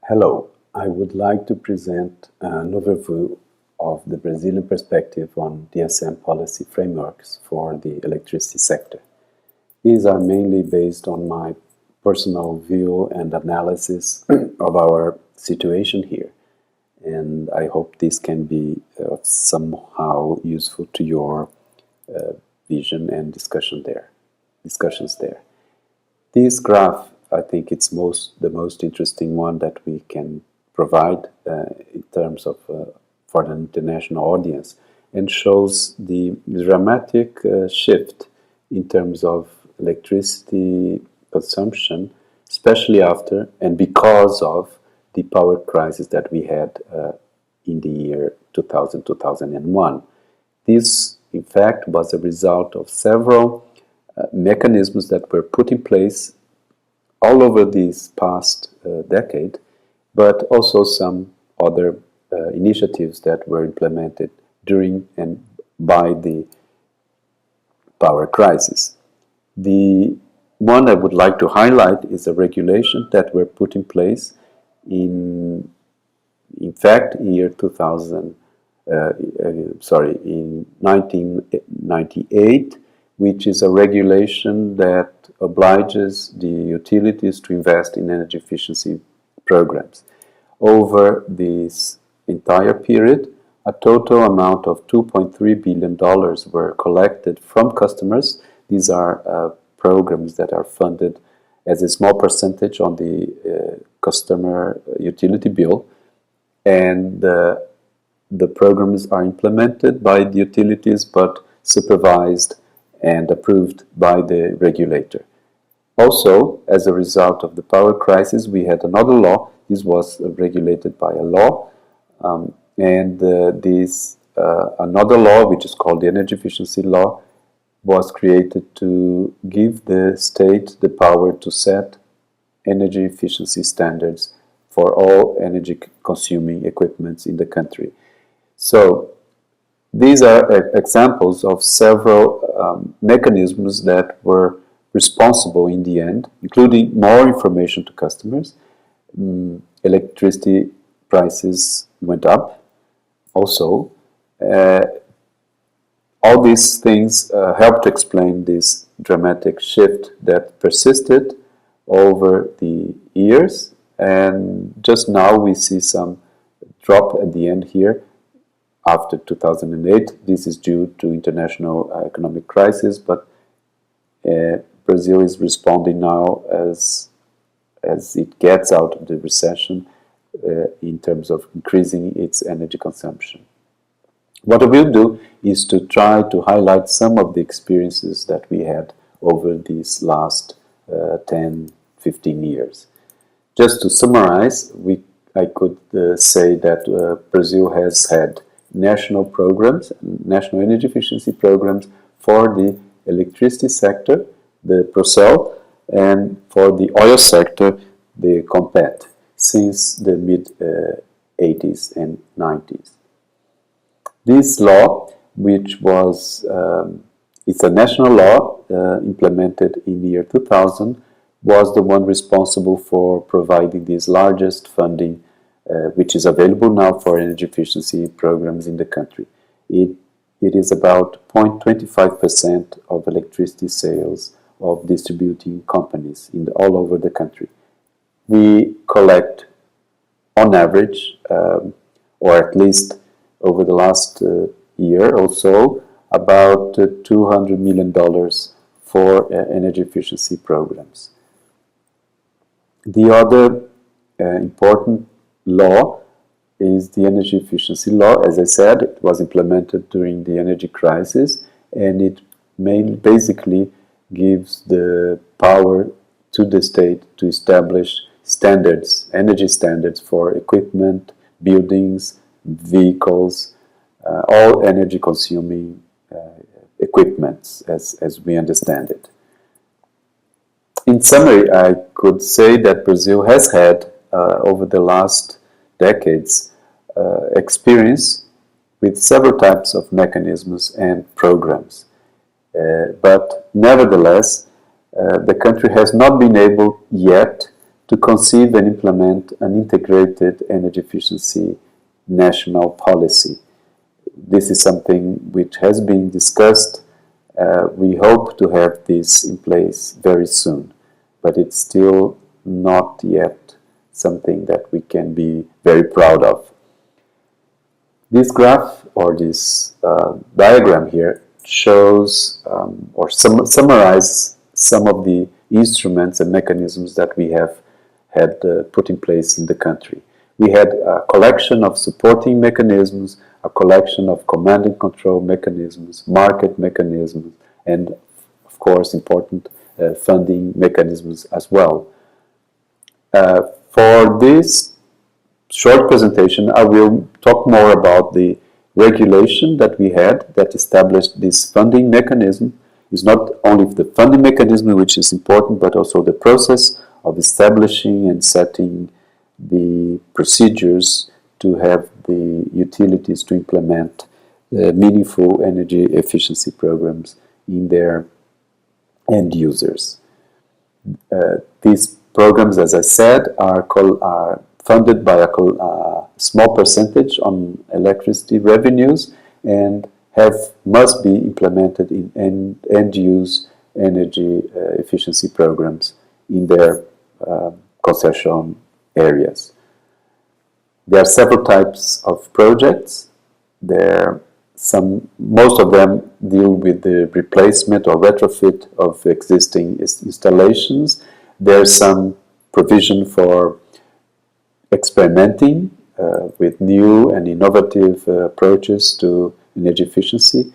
Hello, I would like to present an overview of the Brazilian perspective on DSM policy frameworks for the electricity sector. These are mainly based on my personal view and analysis of our situation here, and I hope this can be somehow useful to your vision and discussions there. This graph, I think it's the most interesting one that we can provide in terms of for an international audience, and shows the dramatic shift in terms of electricity consumption, especially after and because of the power crisis that we had in the year 2000-2001. This, in fact, was a result of several mechanisms that were put in place all over this past decade, but also some other initiatives that were implemented during and by the power crisis. The one I would like to highlight is a regulation that were put in place in fact, year 2000, in 1998, which is a regulation that obliges the utilities to invest in energy efficiency programs. Over this entire period, a total amount of $2.3 billion were collected from customers. These are programs that are funded as a small percentage on the customer utility bill, and the programs are implemented by the utilities but supervised and approved by the regulator. Also, as a result of the power crisis, we had another law. This was regulated by a law, and another law, which is called the Energy Efficiency Law, was created to give the state the power to set energy efficiency standards for all energy-consuming equipments in the country. So, these are examples of several mechanisms that were responsible in the end, including more information to customers. Electricity prices went up also. All these things help to explain this dramatic shift that persisted over the years, and just now we see some drop at the end here. After 2008, this is due to international economic crisis, but Brazil is responding now as it gets out of the recession in terms of increasing its energy consumption. What I will do is to try to highlight some of the experiences that we had over these last 10-15 years. Just to summarize, I could say that Brazil has had national programs, national energy efficiency programs for the electricity sector, the Procel, and for the oil sector, the Compet, since the mid-80s and 90s. This law, which was it's a national law implemented in the year 2000, was the one responsible for providing this largest funding which is available now for energy efficiency programs in the country. It is about 0.25% of electricity sales of distributing companies all over the country. We collect, on average, or at least over the last year or so, about $200 million for energy efficiency programs. The other important law is the Energy Efficiency Law. As I said, it was implemented during the energy crisis, and it basically gives the power to the state to establish standards, energy standards for equipment, buildings, vehicles, all energy consuming equipments as we understand it. In summary, I could say that Brazil has had over the last decades experience with several types of mechanisms and programs. But nevertheless, the country has not been able yet to conceive and implement an integrated energy efficiency national policy. This is something which has been discussed. We hope to have this in place very soon, but it's still not yet something that we can be very proud of. This graph or this diagram here shows or summarizes some of the instruments and mechanisms that we have had put in place in the country. We had a collection of supporting mechanisms, a collection of command and control mechanisms, market mechanisms, and of course important funding mechanisms as well. For this short presentation, I will talk more about the regulation that we had that established this funding mechanism. It's not only the funding mechanism which is important, but also the process of establishing and setting the procedures to have the utilities to implement meaningful energy efficiency programs in their end users. These programs, as I said, are funded by a small percentage on electricity revenues and must be implemented in end-use energy efficiency programs in their concession areas. There are several types of projects. Most of them deal with the replacement or retrofit of existing installations. There's some provision for experimenting with new and innovative approaches to energy efficiency.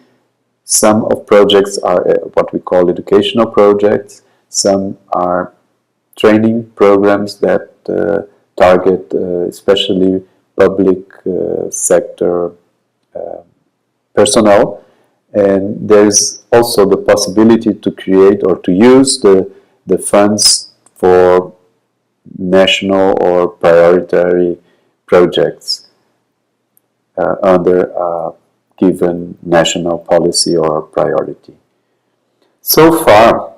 Some of projects are what we call educational projects. Some are training programs that target especially public sector personnel. And there's also the possibility to create or to use the funds for national or priority projects under a given national policy or priority. So far,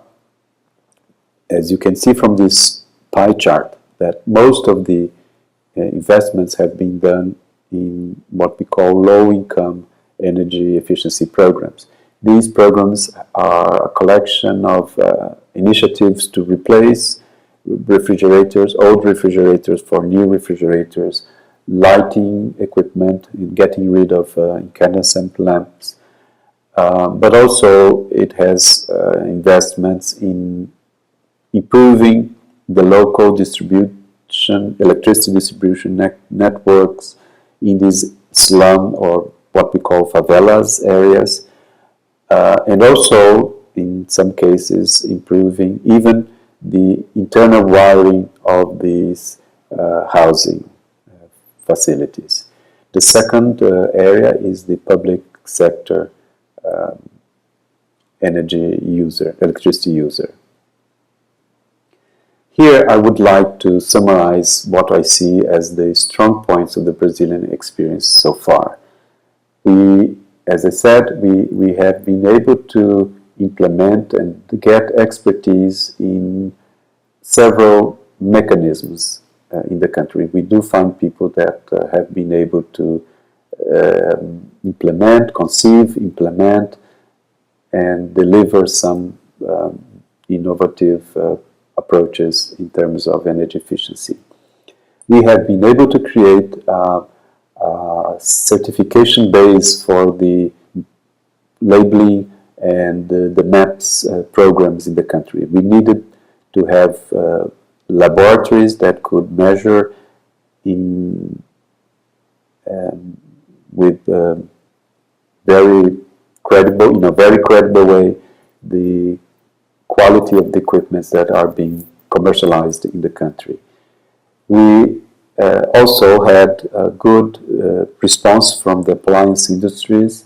as you can see from this pie chart, that most of the investments have been done in what we call low-income energy efficiency programs. These programs are a collection of initiatives to replace refrigerators, old refrigerators for new refrigerators, lighting equipment, getting rid of incandescent lamps, but also it has investments in improving the local electricity distribution networks in these slum or what we call favelas areas, and also in some cases improving even the internal wiring of these housing facilities. The second area is the public sector electricity user. Here I would like to summarize what I see as the strong points of the Brazilian experience so far. As I said, we have been able to implement and get expertise in several mechanisms in the country. We do find people that have been able to conceive, implement, and deliver some innovative approaches in terms of energy efficiency. We have been able to create a certification base for the labeling and the MAPS programs in the country. We needed to have laboratories that could measure with very credible way the quality of the equipments that are being commercialized in the country. We also had a good response from the appliance industries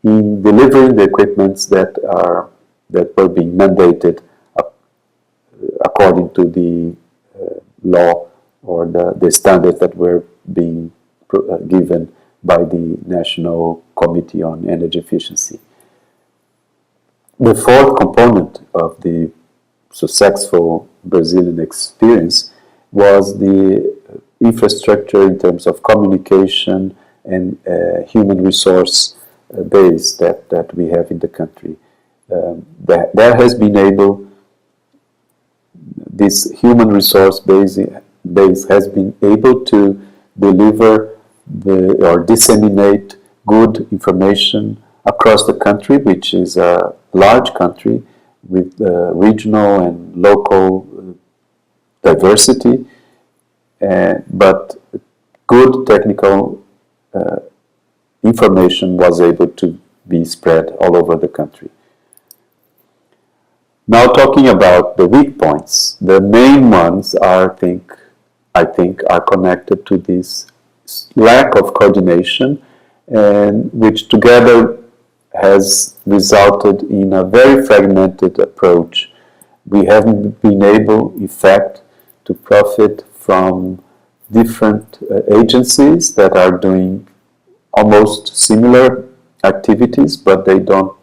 in delivering the equipments that were being mandated according to the law or the standards that were being given by the National Committee on Energy Efficiency. The fourth component of the successful Brazilian experience was the infrastructure in terms of communication and human resource base that we have in the country. That has been able, this human resource base has been able to deliver or disseminate good information across the country, which is a large country with regional and local diversity, but good technical information was able to be spread all over the country. Now, talking about the weak points, the main ones are, I think, are connected to this lack of coordination, and which together has resulted in a very fragmented approach. We haven't been able, in fact, to profit from different agencies that are doing almost similar activities, but they don't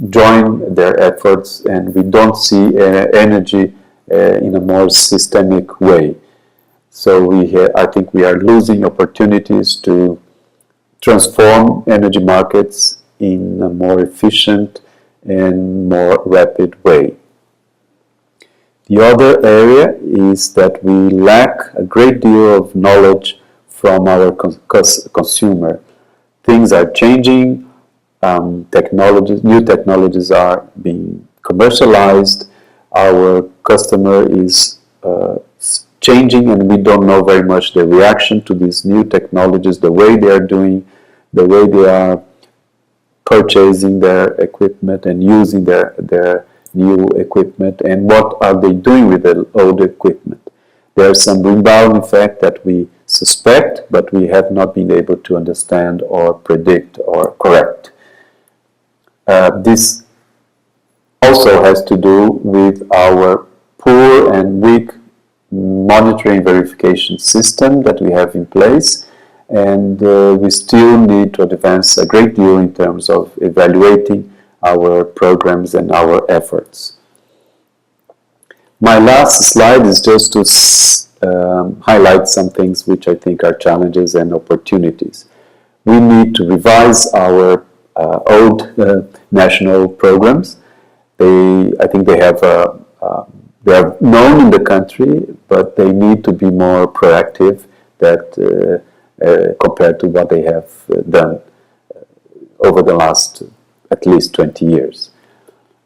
join their efforts, and we don't see energy in a more systemic way. So I think we are losing opportunities to transform energy markets in a more efficient and more rapid way. The other area is that we lack a great deal of knowledge from our consumer. Things are changing, new technologies are being commercialized, our customer is changing, and we don't know very much the reaction to these new technologies, the way they are doing, the way they are purchasing their equipment and using their new equipment, and what are they doing with the old equipment. There's some rebound effect that we suspect, but we have not been able to understand or predict or correct. This also has to do with our poor and weak monitoring verification system that we have in place, and we still need to advance a great deal in terms of evaluating our programs and our efforts. My last slide is just to highlight some things which I think are challenges and opportunities. We need to revise our old national programs. I think they are known in the country, but they need to be more proactive compared to what they have done over the last at least 20 years.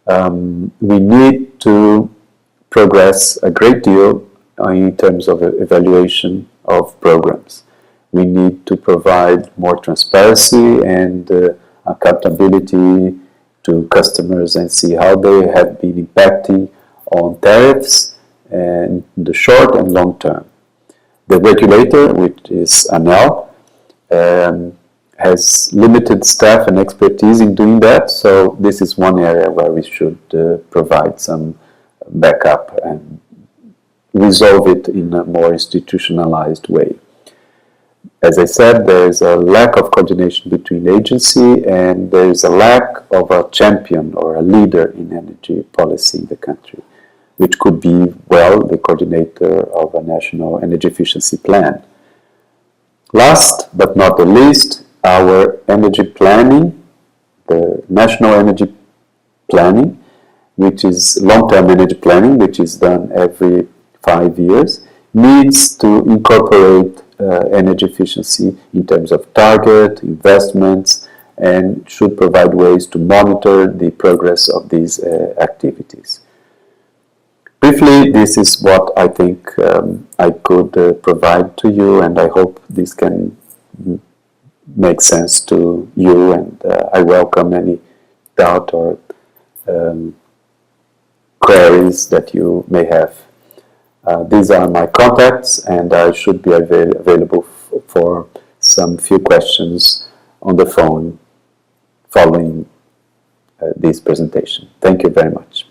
We need to progress a great deal in terms of evaluation of programs. We need to provide more transparency and accountability to customers and see how they have been impacting on tariffs in the short and long term. The regulator, which is ANEL, has limited staff and expertise in doing that, so this is one area where we should provide some backup and resolve it in a more institutionalized way. As I said, there is a lack of coordination between agencies, and there is a lack of a champion or a leader in energy policy in the country, which could be, well, the coordinator of a national energy efficiency plan. Last but not the least, our energy planning, the national energy planning, which is long-term energy planning, which is done every 5 years, needs to incorporate energy efficiency in terms of target, investments, and should provide ways to monitor the progress of these activities. Briefly, this is what I think I could provide to you, and I hope this can make sense to you, and I welcome any doubt or queries that you may have. These are my contacts, and I should be available for some few questions on the phone following this presentation. Thank you very much.